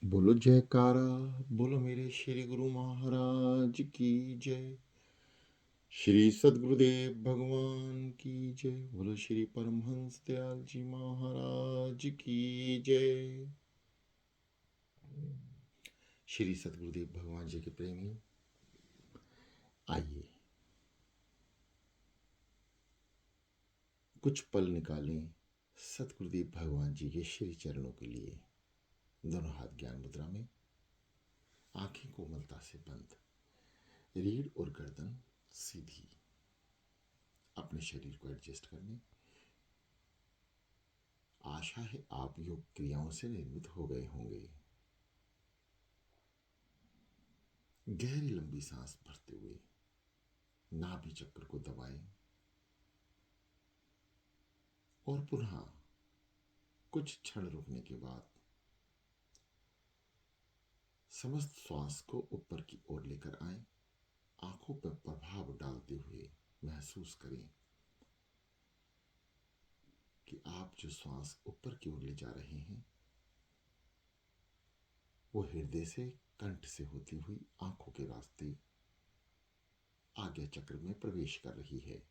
बोलो जयकारा, बोलो मेरे श्री गुरु महाराज की जय। श्री सद्गुरुदेव भगवान की जय। बोलो श्री परमहंस दयाल जी महाराज की जय। श्री सद्गुरुदेव भगवान जी के प्रेमी, आइए कुछ पल निकालें सद्गुरुदेव भगवान जी के श्री चरणों के लिए। दोनों हाथ ज्ञान मुद्रा में, आंखें कोमलता से बंद, रीढ़ और गर्दन सीधी, अपने शरीर को एडजस्ट करने। आशा है आप योग क्रियाओं से निर्मित हो गए होंगे। गहरी लंबी सांस भरते हुए नाभि चक्र को दबाएं और पुनः कुछ क्षण रुकने के बाद समस्त श्वास को ऊपर की ओर लेकर आएं। आंखों पर प्रभाव डालते हुए महसूस करें कि आप जो श्वास ऊपर की ओर ले जा रहे हैं वो हृदय से, कंठ से होती हुई आंखों के रास्ते आज्ञा चक्र में प्रवेश कर रही है।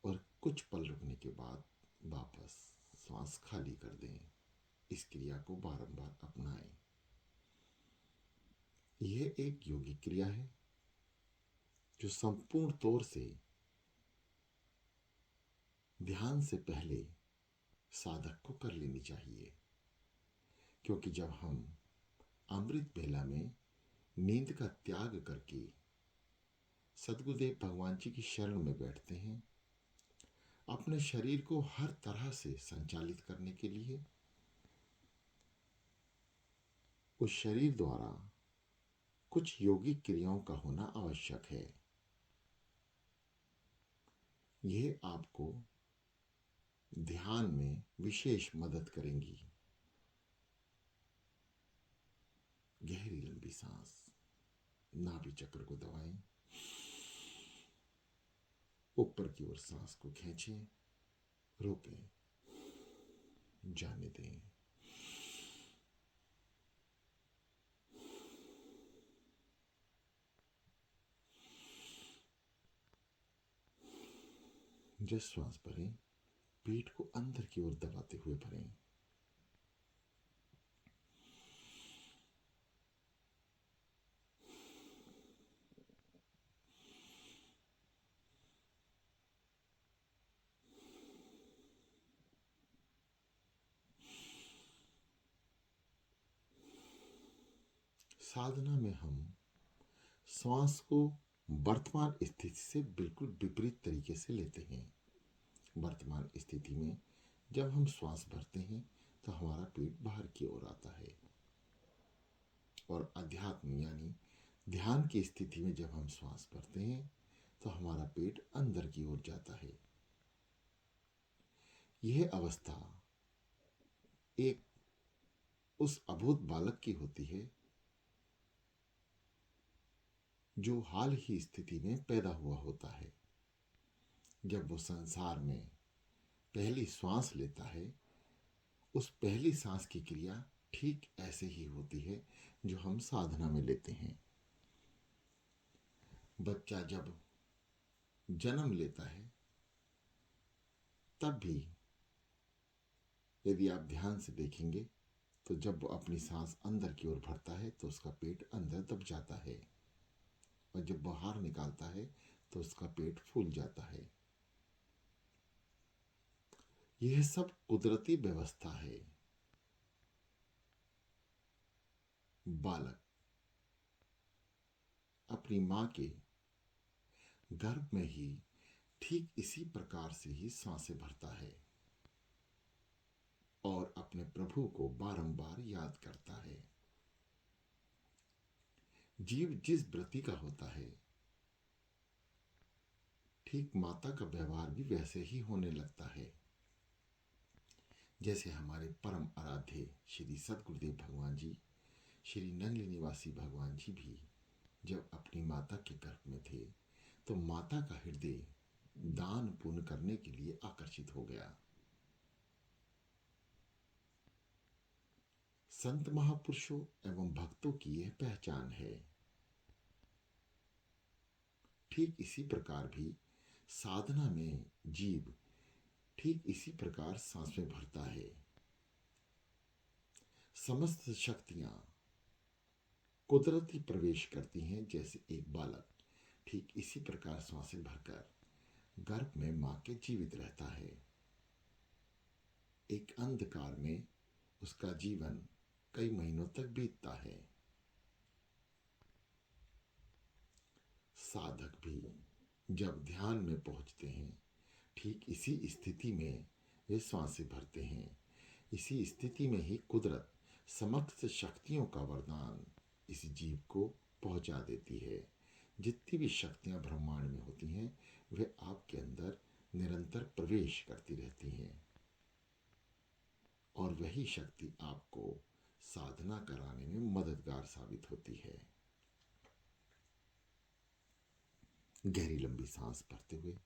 और कुछ पल रुकने के बाद वापस श्वास खाली कर दें। इस क्रिया को बारंबार अपनाएं। यह एक योगिक क्रिया है जो संपूर्ण तौर से ध्यान से पहले साधक को कर लेनी चाहिए, क्योंकि जब हम अमृत बेला में नींद का त्याग करके सद्गुरुदेव भगवान जी की शरण में बैठते हैं, अपने शरीर को हर तरह से संचालित करने के लिए उस शरीर द्वारा कुछ योगिक क्रियाओं का होना आवश्यक है। यह आपको ध्यान में विशेष मदद करेंगी। गहरी लंबी सांस, नाभि चक्र को दबाएं, ऊपर की ओर सांस को खींचें, रोकें, जाने दें। जब श्वास भरें, पेट को अंदर की ओर दबाते हुए भरें। साधना में हम श्वास को वर्तमान स्थिति से बिल्कुल विपरीत तरीके से लेते हैं। वर्तमान स्थिति में जब हम श्वास भरते हैं तो हमारा पेट बाहर की ओर आता है, और अध्यात्म यानी ध्यान की स्थिति में जब हम श्वास भरते हैं तो हमारा पेट अंदर की ओर जाता है। यह अवस्था एक उस अबोध बालक की होती है जो हाल ही स्थिति में पैदा हुआ होता है। जब वो संसार में पहली श्वास लेता है, उस पहली सांस की क्रिया ठीक ऐसे ही होती है जो हम साधना में लेते हैं। बच्चा जब जन्म लेता है तब भी यदि आप ध्यान से देखेंगे तो जब वो अपनी सांस अंदर की ओर भरता है तो उसका पेट अंदर दब जाता है, और जब बाहर निकालता है तो उसका पेट फूल जाता है। यह सब कुदरती व्यवस्था है। बालक अपनी मां के गर्भ में ही ठीक इसी प्रकार से ही सांसें भरता है और अपने प्रभु को बारंबार याद करता है। जीव जिस वृत्ति का होता है, ठीक माता का व्यवहार भी वैसे ही होने लगता है। जैसे हमारे परम आराध्य श्री सद्गुरुदेव भगवान जी, श्री नंगली निवासी भगवान जी भी जब अपनी माता के गर्भ में थे तो माता का हृदय दान पुण्य करने के लिए आकर्षित हो गया। संत महापुरुषों एवं भक्तों की यह पहचान है। ठीक इसी प्रकार भी साधना में जीव ठीक इसी प्रकार सांस में भरता है। समस्त शक्तियां कुदरती प्रवेश करती हैं जैसे एक बालक ठीक इसी प्रकार सांसें भरकर गर्भ में मां के जीवित रहता है। एक अंधकार में उसका जीवन कई महीनों तक बीतता है। साधक भी जब ध्यान में पहुंचते हैं ठीक इसी स्थिति में वे सांसें भरते हैं। इसी स्थिति में ही कुदरत समस्त शक्तियों का वरदान इस जीव को पहुंचा देती है। जितनी भी शक्तियां ब्रह्मांड में होती हैं वे आपके अंदर निरंतर प्रवेश करती रहती हैं और वही शक्ति आपको साधना कराने में मददगार साबित होती है। गहरी लंबी सांस भरते हुए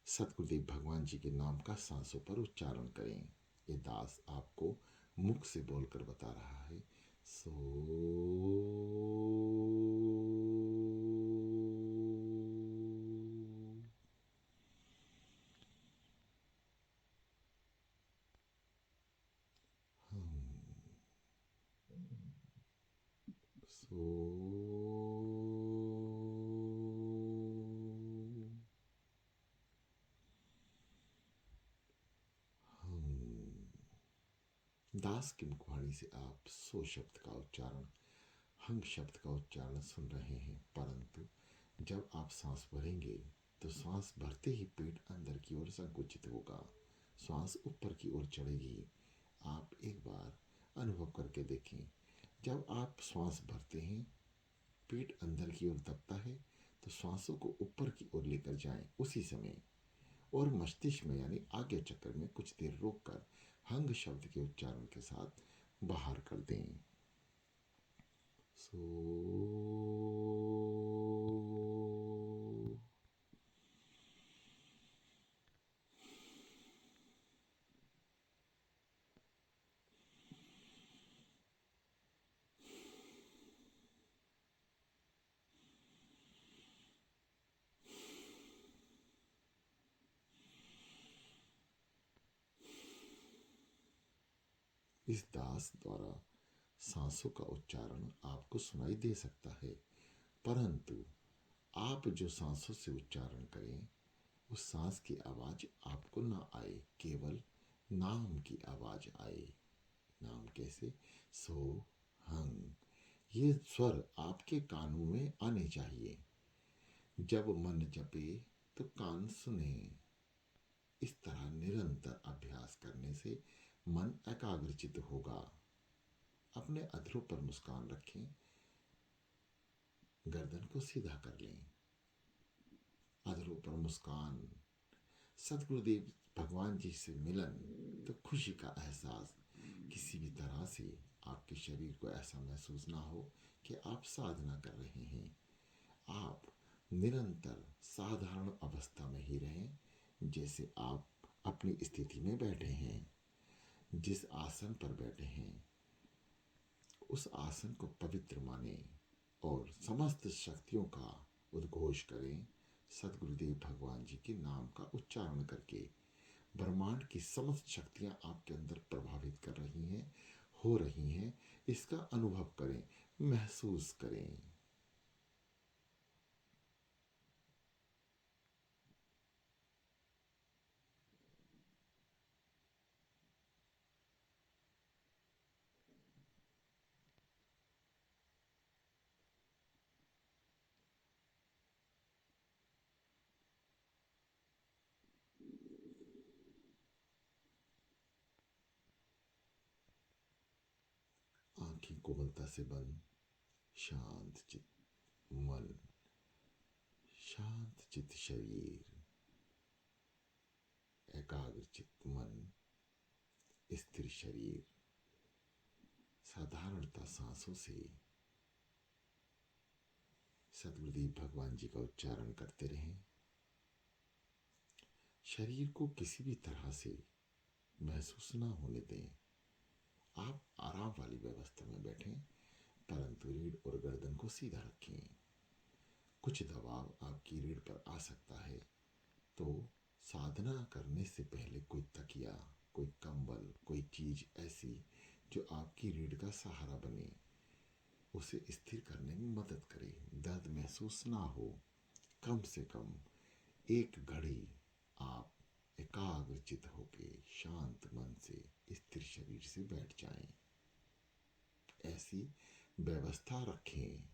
सतगुरुदेव भगवान जी के नाम का सांसों पर उच्चारण करें। ये दास आपको मुख से बोलकर बता रहा है। सो सो दास की मुखवाणी से आप सो शब्द का उच्चारण हंग शब्द का उच्चारण सुन रहे हैं, परंतु जब आप सांस भरेंगे तो सांस भरते ही पेट अंदर की ओर संकुचित होगा, सांस ऊपर की ओर चढ़ेगी। आप एक बार अनुभव करके देखें। जब आप सांस भरते हैं पेट अंदर की ओर दबता है तो सांसों को ऊपर की ओर लेकर जाएं उसी समय और मस्तिष्क में यानी आगे चक्कर में कुछ देर रोककर हंग शब्द के उच्चारण के साथ बाहर कर दें। सो इस दास द्वारा सांसों का उच्चारण आपको सुनाई दे सकता है, परंतु आप जो सांसों से उच्चारण करें उस सांस की आवाज आपको ना आए, केवल नाम की आवाज आए। नाम कैसे? सो हंग। ये स्वर आपके कानों में आने चाहिए। जब मन जपे तो कान सुने। इस तरह निरंतर अभ्यास करने से मन एकाग्रचित होगा। अपने अधरों पर मुस्कान रखें, गर्दन को सीधा कर लें, अधरों पर मुस्कान। सतगुरुदेव भगवान जी से मिलन तो खुशी का एहसास। किसी भी तरह से आपके शरीर को ऐसा महसूस ना हो कि आप साधना कर रहे हैं। आप निरंतर साधारण अवस्था में ही रहें, जैसे आप अपनी स्थिति में बैठे हैं। जिस आसन पर बैठे हैं उस आसन को पवित्र माने और समस्त शक्तियों का उद्घोष करें। सतगुरुदेव भगवान जी के नाम का उच्चारण करके ब्रह्मांड की समस्त शक्तियां आपके अंदर प्रभावित कर रही हैं, हो रही हैं। इसका अनुभव करें, महसूस करें। आंखें कोमलता से बंद, शांत चित मन, शांत चित शरीर, एकाग्र चित मन, स्थिर शरीर, साधारणता सांसों से सतगुरुदेव भगवान जी का उच्चारण करते रहें। शरीर को किसी भी तरह से महसूस ना होने दें। आप आराम वाली व्यवस्था में बैठें, परंतु रीढ़ और गर्दन को सीधा रखें। कुछ दबाव आपकी रीढ़ पर आ सकता है, तो साधना करने से पहले कोई तकिया, कोई कंबल, कोई चीज ऐसी जो आपकी रीढ़ का सहारा बने, उसे स्थिर करने में मदद करे, दर्द महसूस ना हो। कम से कम एक घड़ी आप एकाग्रचित होके शांत मन से स्थिर शरीर से बैठ जाएं। ऐसी व्यवस्था रखें।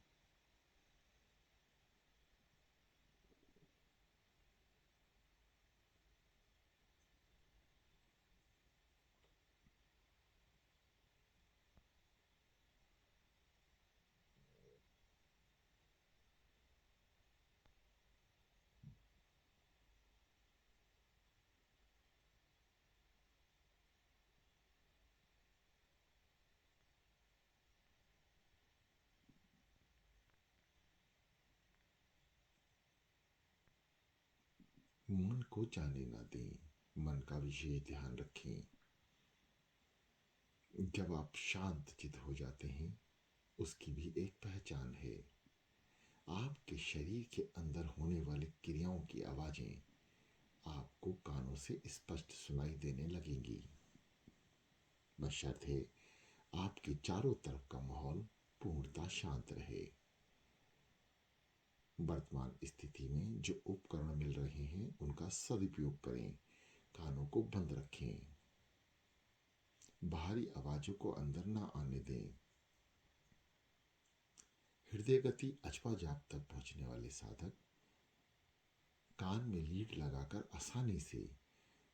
मन को जाने ना दें, मन का विशेष ध्यान रखें। जब आप शांत चित हो जाते हैं, उसकी भी एक पहचान है। आपके शरीर के अंदर होने वाली क्रियाओं की आवाजें आपको कानों से स्पष्ट सुनाई देने लगेंगी, बशर्ते आपके चारों तरफ का माहौल पूर्णतः शांत रहे। वर्तमान स्थिति में जो उपकरण मिल रहे हैं उनका सदुपयोग करें, कानों को बंद रखें, बाहरी आवाजों को अंदर ना आने दें। हृदय गति अचपा जाप तक पहुंचने वाले साधक कान में लीड लगाकर आसानी से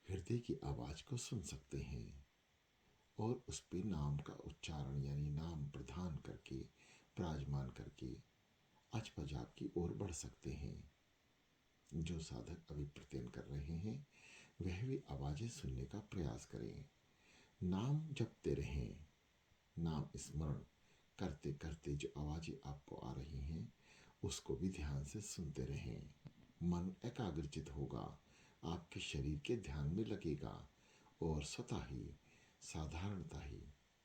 हृदय की आवाज को सुन सकते हैं और उस पे नाम का उच्चारण यानी नाम प्रदान करके, विराजमान करके अचपा जाप की ओर बढ़ सकते हैं। जो साधक अभी प्रत्ययन कर रहे हैं वह भी आवाजें सुनने का प्रयास करें। नाम जपते रहें, नाम स्मरण करते करते जो आवाजें आपको आ रही हैं उसको भी ध्यान से सुनते रहें। मन एकाग्रचित होगा, आपके शरीर के ध्यान में लगेगा और स्वतः ही साधारणता ही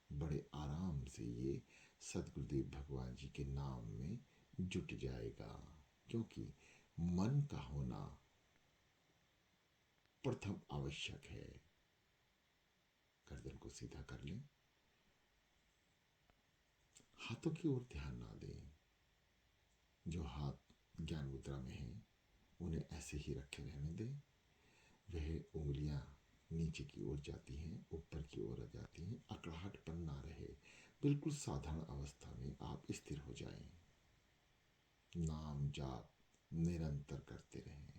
बड़े आराम से ये सदगुरुदेव भगवान जी के नाम में जुट जाएगा। क्योंकि मन का होना प्रथम आवश्यक है। गर्दन को सीधा कर लें, हाथों की ओर ध्यान ना दें। जो हाथ ज्ञान मुद्रा में हैं उन्हें ऐसे ही रखे रहने दें। वह उंगलियां नीचे की ओर जाती हैं, ऊपर की ओर आ जाती हैं, अकड़ाहटपन ना रहे। बिल्कुल साधारण अवस्था में आप स्थिर हो जाएं। नाम जाप निरंतर करते रहें।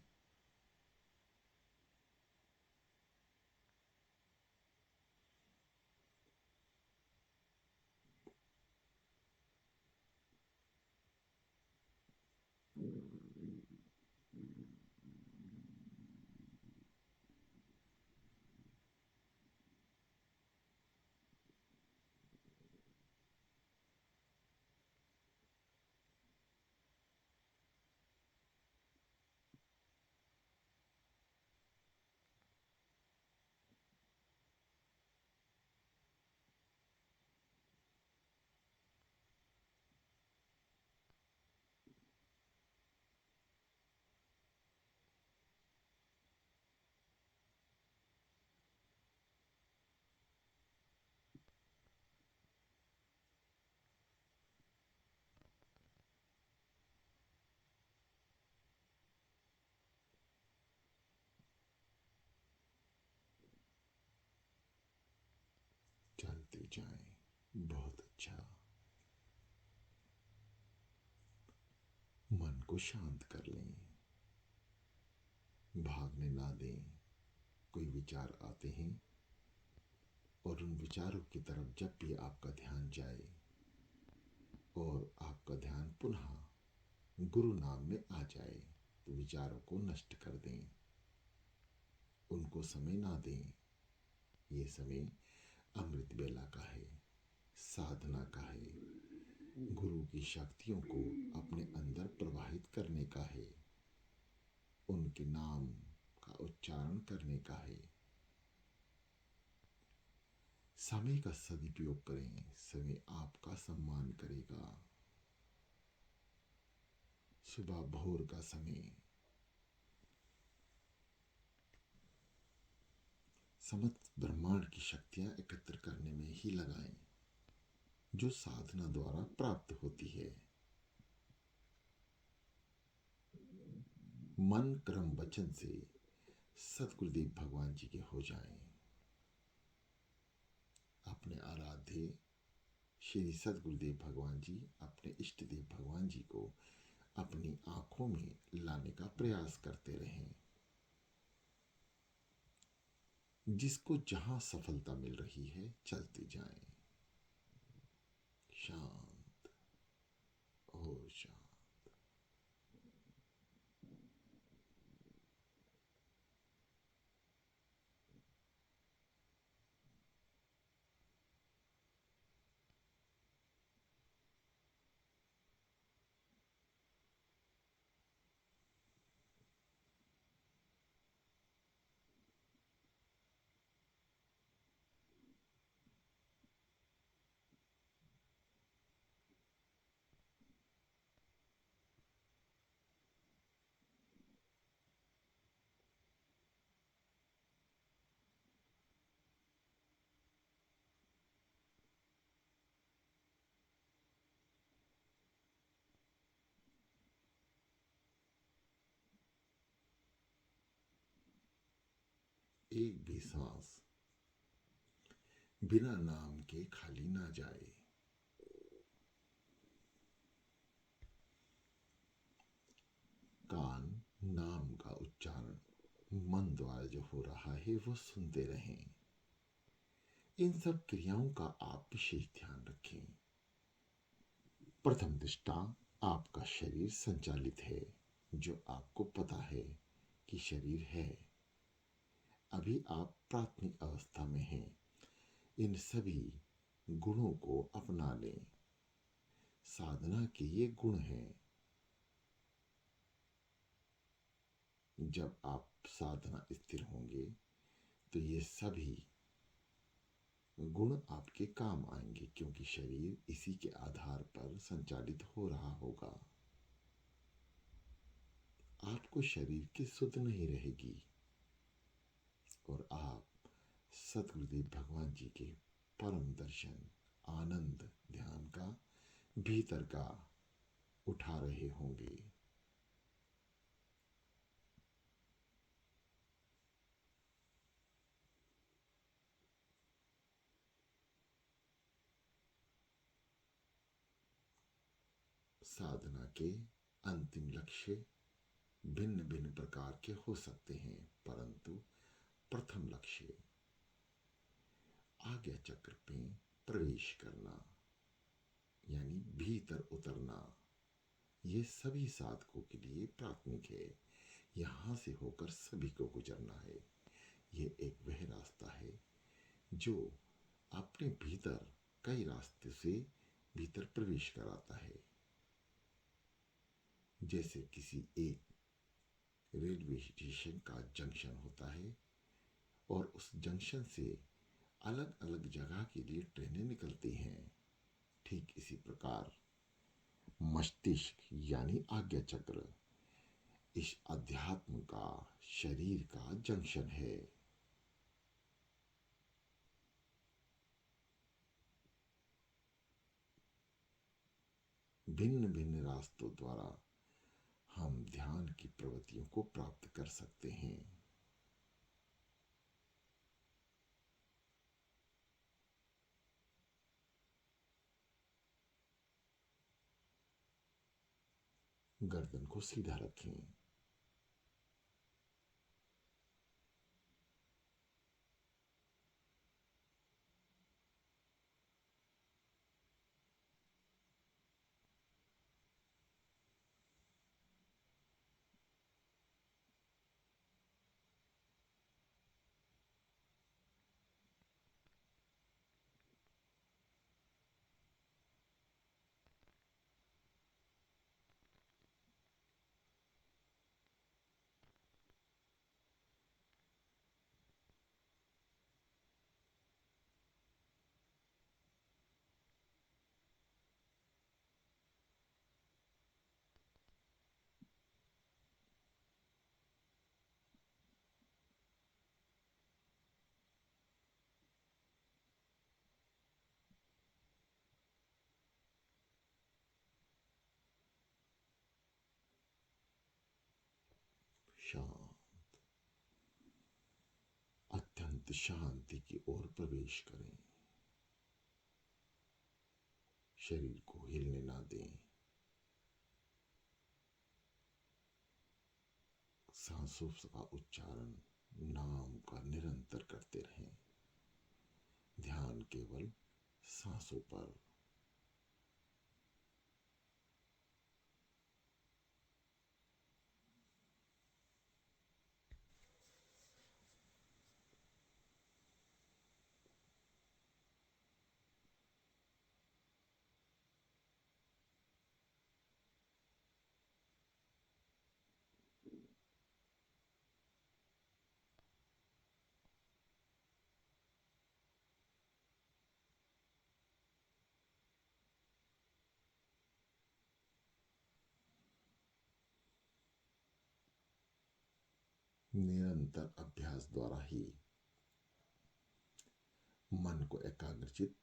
चलते जाएं। बहुत अच्छा। मन को शांत कर लें, भागने ना दें। कोई विचार आते हैं और उन विचारों की तरफ जब भी आपका ध्यान जाए और आपका ध्यान पुनः गुरु नाम में आ जाए तो विचारों को नष्ट कर दें, उनको समय ना दें। ये समय अमृत बेला का है, साधना का है, गुरु की शक्तियों को अपने अंदर प्रवाहित करने का है, उनके नाम का उच्चारण करने का है। समय का सदुपयोग करें, समय आपका सम्मान करेगा। सुबह भोर का समय समस्त ब्रह्मांड की शक्तियां एकत्र करने में ही लगाएं, जो साधना द्वारा प्राप्त होती है। मन कर्म वचन से सतगुरुदेव भगवान जी के हो जाएं। अपने आराध्य श्री सतगुरुदेव भगवान जी, अपने इष्ट देव भगवान जी को अपनी आंखों में लाने का प्रयास करते रहें। जिसको जहां सफलता मिल रही है चलते जाएं। शांत हो, शांत। एक भी सांस बिना नाम के खाली ना जाए। कान नाम का उच्चारण मन द्वारा जो हो रहा है वो सुनते रहें। इन सब क्रियाओं का आप विशेष ध्यान रखें। प्रथम दृष्टा आपका शरीर संचालित है, जो आपको पता है कि शरीर है। अभी आप प्राथमिक अवस्था में हैं। इन सभी गुणों को अपना लें। साधना के ये गुण हैं। जब आप साधना स्थिर होंगे तो ये सभी गुण आपके काम आएंगे, क्योंकि शरीर इसी के आधार पर संचालित हो रहा होगा। आपको शरीर की सुध नहीं रहेगी और आप सतगुरुदेव भगवान जी के परम दर्शन, आनंद, ध्यान का भीतर का उठा रहे होंगे। साधना के अंतिम लक्ष्य भिन्न भिन्न प्रकार के हो सकते हैं, परंतु प्रथम लक्ष्य आज्ञा चक्र में प्रवेश करना, यानी भीतर उतरना, ये सभी साधकों के लिए प्राथमिक है। यहां से होकर सभी को गुजरना है। ये एक वह रास्ता है जो अपने भीतर कई रास्ते से भीतर प्रवेश कराता है। जैसे किसी एक रेलवे स्टेशन का जंक्शन होता है और उस जंक्शन से अलग अलग जगह के लिए ट्रेनें निकलती हैं, ठीक इसी प्रकार मस्तिष्क यानी आज्ञा चक्र इस अध्यात्म का, शरीर का जंक्शन है। भिन्न भिन्न रास्तों द्वारा हम ध्यान की प्रवृत्तियों को प्राप्त कर सकते हैं। गर्दन को सीधा रखें। शांत, अत्यंत शांति की ओर प्रवेश करें। शरीर को हिलने ना दें। सांसों का उच्चारण, नाम का निरंतर करते रहें। ध्यान केवल सांसों पर। निरंतर अभ्यास द्वारा ही मन को एकाग्रचित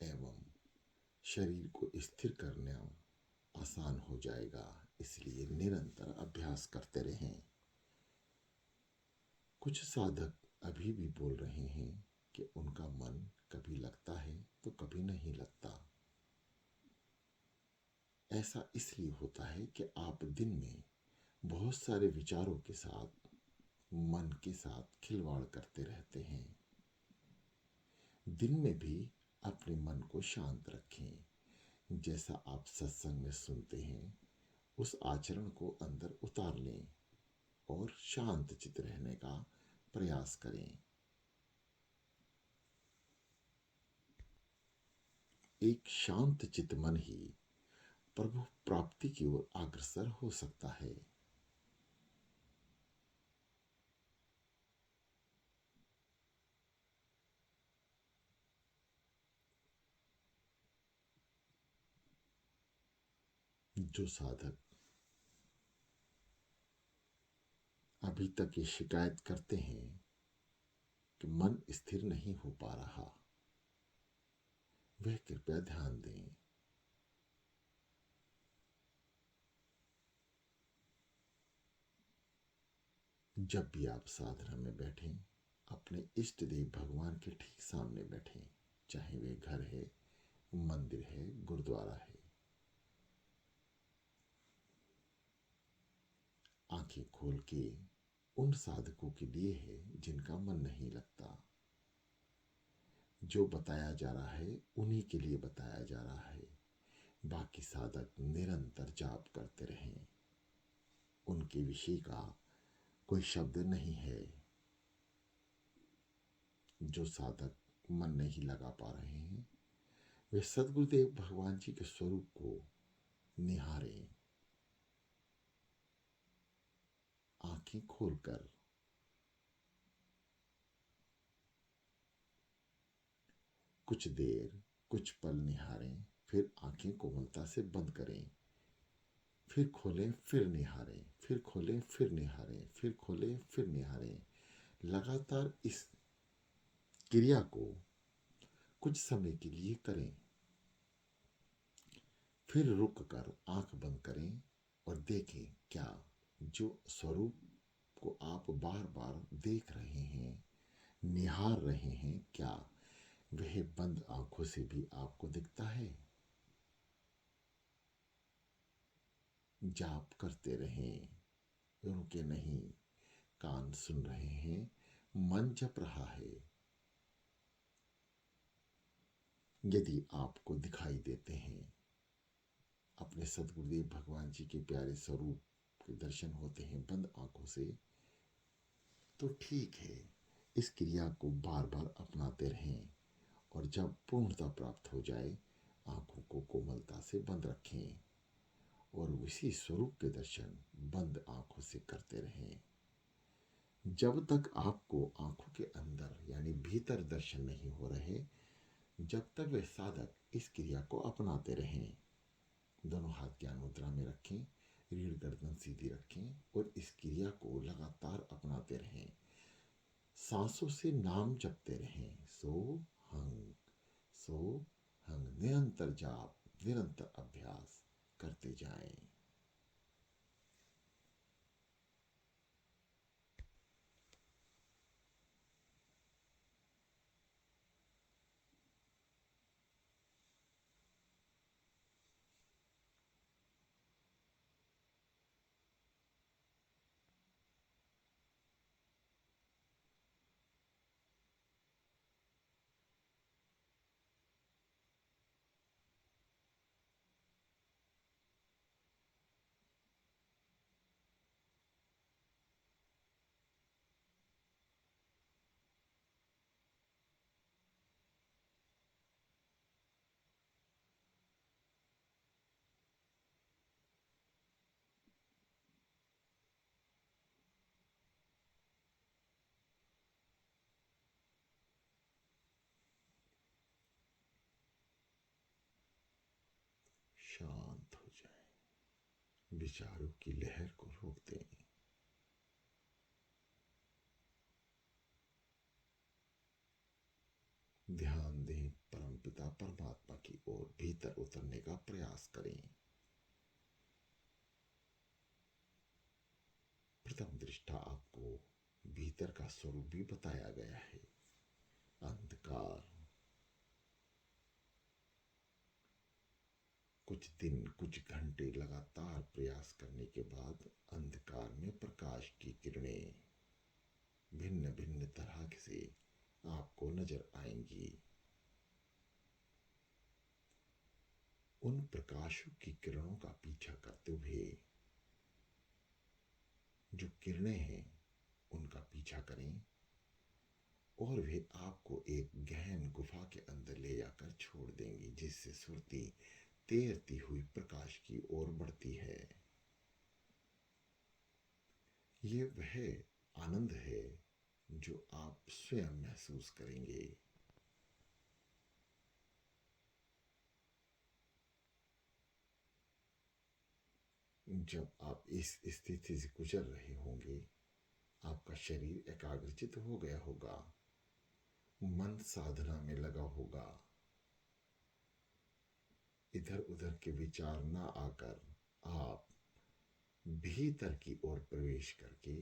एवं शरीर को स्थिर करना आसान हो जाएगा। इसलिए निरंतर अभ्यास करते रहें। कुछ साधक अभी भी बोल रहे हैं कि उनका मन कभी लगता है तो कभी नहीं लगता। ऐसा इसलिए होता है कि आप दिन में बहुत सारे विचारों के साथ, मन के साथ खिलवाड़ करते रहते हैं। दिन में भी अपने मन को शांत रखें। जैसा आप सत्संग में सुनते हैं उस आचरण को अंदर उतार लें और शांत चित्त रहने का प्रयास करें। एक शांत चित्त मन ही प्रभु प्राप्ति की ओर अग्रसर हो सकता है। जो साधक अभी तक ये शिकायत करते हैं कि मन स्थिर नहीं हो पा रहा, वह कृपया ध्यान दें। जब भी आप साधना में बैठें, अपने इष्ट देव भगवान के ठीक सामने बैठें, चाहे वे घर है, मंदिर है, गुरुद्वारा है। आंखें खोल के उन साधकों के लिए है जिनका मन नहीं लगता। जो बताया जा रहा है उन्हीं के लिए बताया जा रहा है। बाकी साधक निरंतर जाप करते रहें। उनके विषय का कोई शब्द नहीं है। जो साधक मन नहीं लगा पा रहे हैं वे सदगुरुदेव भगवान जी के स्वरूप को निहारें, आंखें खोलकर। कुछ देर, कुछ पल निहारें, फिर आंखें कोमलता से बंद करें, फिर खोलें, फिर निहारें, फिर खोलें, फिर निहारें, फिर खोलें, फिर निहारें। लगातार इस क्रिया को कुछ समय के लिए करें। फिर रुक कर आंख बंद करें और देखें क्या जो स्वरूप को आप बार बार देख रहे हैं, निहार रहे हैं, क्या वह बंद आंखों से भी आपको दिखता है। जाप करते रहें, रुके नहीं। कान सुन रहे हैं, मन जप रहा है। यदि आपको दिखाई देते हैं अपने सदगुरुदेव भगवान जी के प्यारे स्वरूप के दर्शन होते हैं बंद आंखों से, तो ठीक है। इस क्रिया को बार बार अपनाते रहें और जब पूर्णता प्राप्त हो जाए आंखों को कोमलता से बंद रखें और उसी स्वरूप के दर्शन बंद आंखों से करते रहें। जब तक आपको आंखों के अंदर यानी भीतर दर्शन नहीं हो रहे, जब तक वे साधक इस क्रिया को अपनाते रहें। दोनों हाथ ज्ञान मुद्रा में रखें, रीढ़ गर्दन सीधी रखें और इस क्रिया को लगातार अपनाते रहें। सांसों से नाम जपते रहें। सो हंग, सो हंग। निरंतर जाप, निरंतर अभ्यास करते जाएं। शांत हो जाएं, विचारों की लहर को रोक दें। ध्यान दें, परमपिता परमात्मा की ओर भीतर उतरने का प्रयास करें। प्रथम दृष्टा आपको भीतर का स्वरूप भी बताया गया है, अंधकार। कुछ दिन, कुछ घंटे लगातार प्रयास करने के बाद अंधकार में प्रकाश की किरणें भिन्न भिन्न तरह से आपको नजर आएंगी। उन प्रकाशों की किरणों का पीछा करते हुए जो किरणें हैं उनका पीछा करें और वे आपको एक गहन गुफा के अंदर ले जाकर छोड़ देंगी, जिससे सुरती तैरती हुई प्रकाश की ओर बढ़ती है। ये वह आनंद है जो आप स्वयं महसूस करेंगे। जब आप इस स्थिति से गुजर रहे होंगे, आपका शरीर एकाग्रचित हो गया होगा, मन साधना में लगा होगा, इधर उधर के विचार ना आकर आप भीतर की ओर प्रवेश करके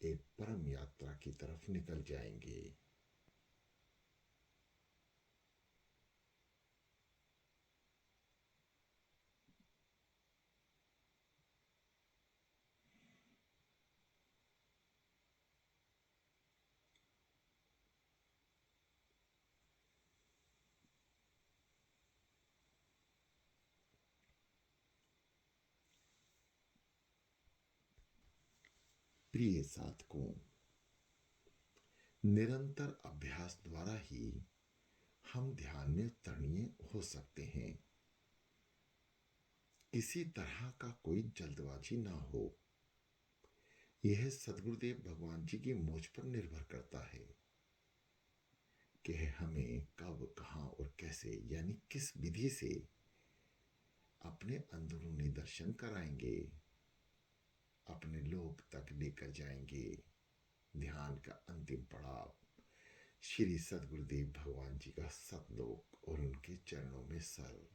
एक परम यात्रा की तरफ निकल जाएंगे। प्रिय साधकों, निरंतर अभ्यास द्वारा ही हम ध्यान में तरणीय हो सकते हैं। किसी तरह का कोई जल्दबाजी ना हो। यह सदगुरुदेव भगवान जी की मुझ पर निर्भर करता है कि हमें कब, कहाँ और कैसे, यानी किस विधि से अपने अंदरूनी दर्शन कराएंगे, अपने लोक तक लेकर जाएंगे। ध्यान का अंतिम पड़ाव श्री सदगुरुदेव भगवान जी का सतलोक और उनके चरणों में सर।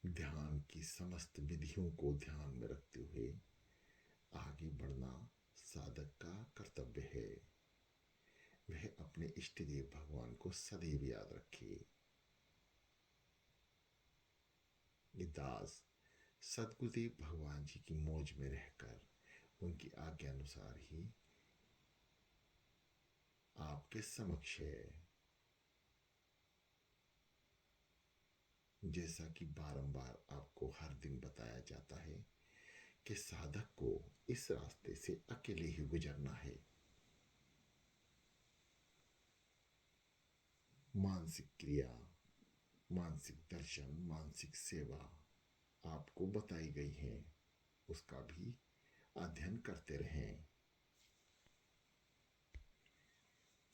ध्यान की समस्त विधियों को ध्यान में रखते हुए आगे बढ़ना साधक का कर्तव्य है। वह अपने इष्ट देव भगवान को सदैव याद रखे। ये दास सदगुरुदेव भगवान जी की मौज में रहकर उनकी आज्ञा अनुसार ही आपके समक्ष है। जैसा कि बारंबार आपको हर दिन बताया जाता है कि साधक को इस रास्ते से अकेले ही गुजरना है। मानसिक क्रिया, मानसिक दर्शन, मानसिक सेवा आपको बताई गई है, उसका भी अध्ययन करते रहें।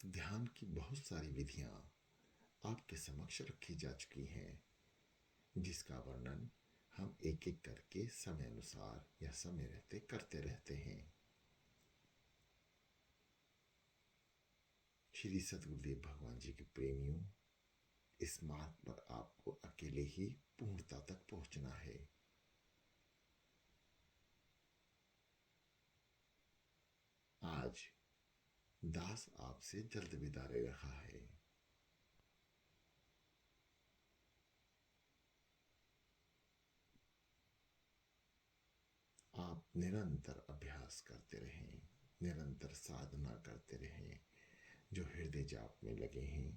ध्यान की बहुत सारी विधियां आपके समक्ष रखी जा चुकी हैं, जिसका वर्णन हम एक एक करके समय अनुसार या समय रहते करते रहते हैं। श्री सदगुरुदेव भगवान जी के प्रेमियों, इस मार्ग पर आपको अकेले ही पूर्णता तक पहुंचना है। आज दास आपसे जल्द विदा ले रहा है। आप निरंतर अभ्यास करते रहें, निरंतर साधना करते रहें। जो हृदय जाप में लगे हैं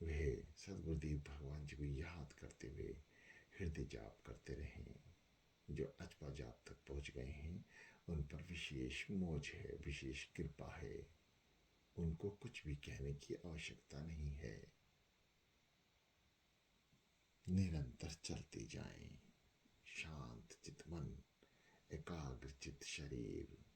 वह सदगुरुदेव भगवान जी को याद करते हुए हृदय जाप करते रहें। जो अजपा जाप तक पहुंच गए हैं उन पर विशेष मौज है, विशेष कृपा है। उनको कुछ भी कहने की आवश्यकता नहीं है। निरंतर चलते जाएं, शांत चित मन, एकाग्र चित शरीर,